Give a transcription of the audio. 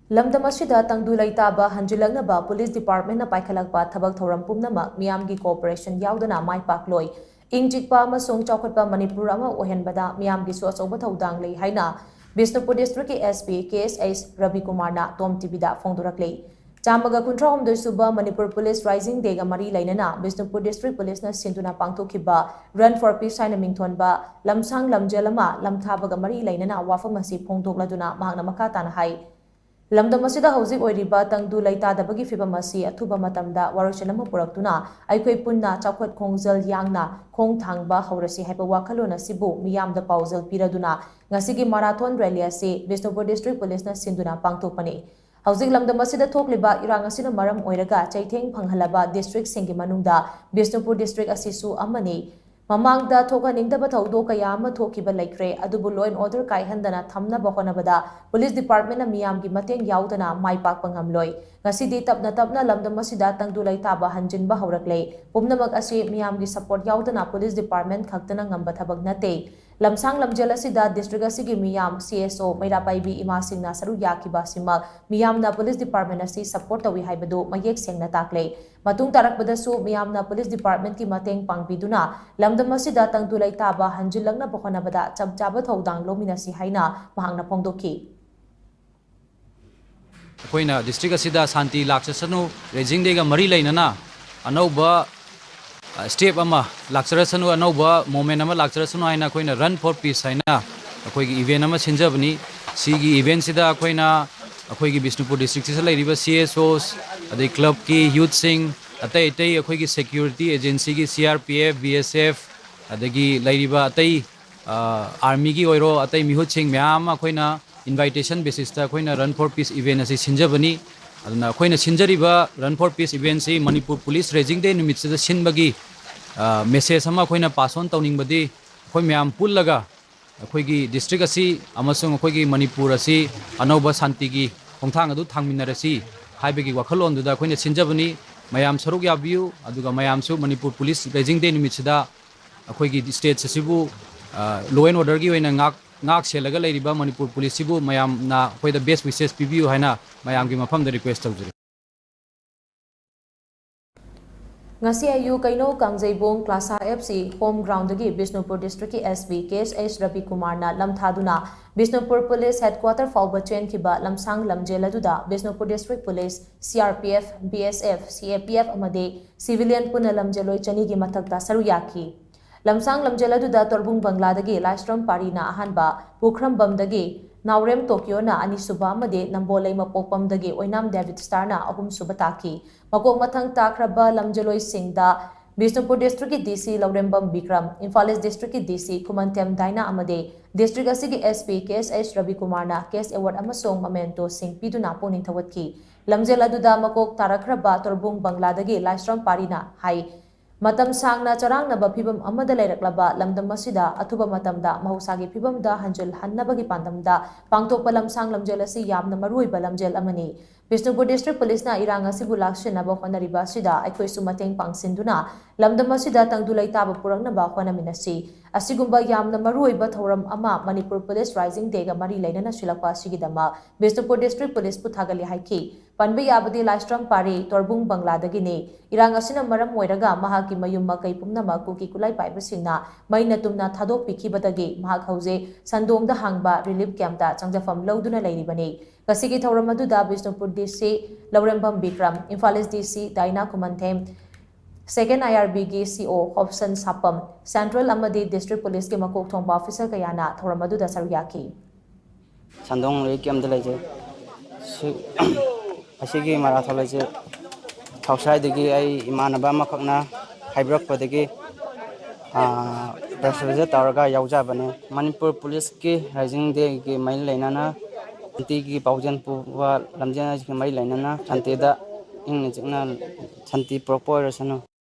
LAMDAM ASIDA TANGDU LEITABA HANJILLAKNABA POLICE DEPARTMENT NA PAIKHATLAKPA THABAK THOURAM PUMNAMAK MEEYAMGI COOPERATION YAODANA MAI PAKLOI ING CHIKPA AMASUNG CHAOKHATPA MANIPUR AMA OIHANBADA MEEYAMGISU ACHOUBA THOUDANG LEI HAINA BISHNUPUR DISTRICT की SP KSH RAVIKUMAR ना TOMTV दा फोंगदोरकली चामगा कुंट्रा हमदोय सुबा Manipur police rising day गा मरी लैनना Bishnupur district police ना सिंधुना पांगथोखिबा run for peace हाइना मिंगथोनबा लमसांग लमजेलमा लमथाबगा मरी लैनना वाफम असी फोंगदोकलदुना महांगना मखा ताना हाई LAMDAM ASIDA हौजिक ओइरिबा तंगदु लैतादबगी फिबम असी अथुबा मतमदा वारोचन अमा पुरक्तुना अइखोइ पुन्ना चाउखत खोंगजल यांगना खोंग थांगबा हौरसी हाइबा वाखलोन असिबु मियामदा पाउजल पिरदुना ngasiगी माराथन रैली असी बिष्णुपुर डिस्ट्रिक्ट पुलिसना सिंधुना पांगथोकपनि हौजिक LAMDAM ASIDA थोकलिबा इरांग असिना मरम ओइरगा चैथेंग फंगहलबा डिस्ट्रिक्ट सिंगी मनुंगदा बिष्णुपुर डिस्ट्रिक्ट असिसु अमनि ममांगदा थोकनिंगदबा थौदो कया अमा थोकिबा लैख्रे अदुबु लॉ एंड ऑर्डर काइहंदना थमनबा होनबदा पुलिस डिपार्टमेंट ना मियामगी मतेंग याउदना माइपाकपा ngamloi ngasidi tapna tapna LAMDAM ASIDA tangdu leitaba hanjinba haurakle pumnamak asi miyamgi support yaudana police department khaktana ngamba thabak nate lamsang lamjel asida district asigi miyam CSO mairapaibi imasingna saru yakiba simak miyamna police department asi support tawi haibadu mayek sengna takle matung tarakbadasu miyamna police department ki mateng pangbiduna LAMDAM ASIDA tangdu leitaba hanjillakna bokhonabada chapchaba thodang lominasi haina mahangna phongdoki अखोइना district असिदा शांति लाक्ससनु raising डेगा मरी लैनना अनौबा step अमा लाक्सरसनु अनौबा मोमेंट अमा लाक्सरसनु हाइना अखोइना रन फॉर पीस हाइना अखोइगी इवेंट अमा सिंजबनी सिगी इवेंट सिदा अखोइना अखोइगी बिष्णुपुर डिस्ट्रिक्ट से लैरिबा CSOs अदै क्लब की यूथ सिंग अतै अतै अखोइगी सिक्योरिटी एजेंसी की CRPF BSF अदगी लैरिबा अतै आर्मी की ओइरो अतै मिहुत सिंग ma'am अखोइना invitation basis ta khoina run for peace event asi sinjabani aduna khoina sinjariba run for peace event si Manipur police raising day numit se sinbagi message ama khoina pass on tawning badi khoi myam pullaga khoigi district asi amasung khoigi Manipur asi anoba shanti gi khongthang adu thangminarasi haibagi wakhalon duda khoina sinjabani mayam saruk yabiu aduga mayam su Manipur police raising day numit se da khoigi state asibu law and order gi oina ngak selaga leiriba Manipur police sibu mayam na khoida best wishes pibiu haina mayam gi mafam da request tawjuri ngasi ayu kaino kangjaibong class FC home ground gi Bishnupur district ki SB KSH RAVIKUMAR na lamthaduna Bishnupur police headquarter fauba chain kiba lamsang lamjeladuda Bishnupur district police CRPF BSF CAPF amade civilian puna lamjeloi chani gi mathakta saru yaki lamsang lamjeladuda torbung bangladagi laistrom parina ahanba pukhram bamdagi naurem tokyo na anisuba amade nambolei mapokpamdagi oinam David Star na ahum subataki makok mathang takraba lamjeloi singda Bishnupur district ki DC Laurembam Bikram Imphal East district ki DC Kumantem Daina amade district asigi SP KSH RAVIKUMAR na case award amasong memento sing piduna poning thawatki lamjeladuda makok tarakraba torbung bangladagi laistrom parina hai matam sangna charangnaba phibam amada leiraklaba LAMDAM ASIDA athuba matamda mahusagi phibamda hanjil hannabagi pandamda pangtokpa lamsang lamjel asi yamna maruiba lamjel amani Bishnupur district police na irang asibu lakshinaba honariba asida aikoi su mateng pangsinduna LAMDAM ASIDA tangdu leitaba purangnaba honaminasi asigumba yamna maruiba thauram ama Manipur police rising day ga mari leinana silakpa asigidama Bishnupur district police puthagali haiki panbe yabadi lastram pari torbung bangladagini irang asina maram oiraga mahaki mayum makai pumnamak kuki kulai paibasingna maina tumna thadok pikhibadagi mahak hauze sandongda hangba relief camp da changjafam loduna leiribani kasigi thauram aduda Bishnupur DC Laurembam Bikram Imphal East DC Daina Kumantem second IRB gi CO Hobson Sapam Central Amadi district police ke makok thongba officer kayana thauram aduda saruyaki sandong le camp da leje asigi marathon leje thawsai degi ai imanaba makhakna haibrakpadagi pressure tawraga yauja bane Manipur police ki rising day ki mail lainana anti ki paujan puwa lamjana ki mail lainana sante da ing chikna shanti proper sanu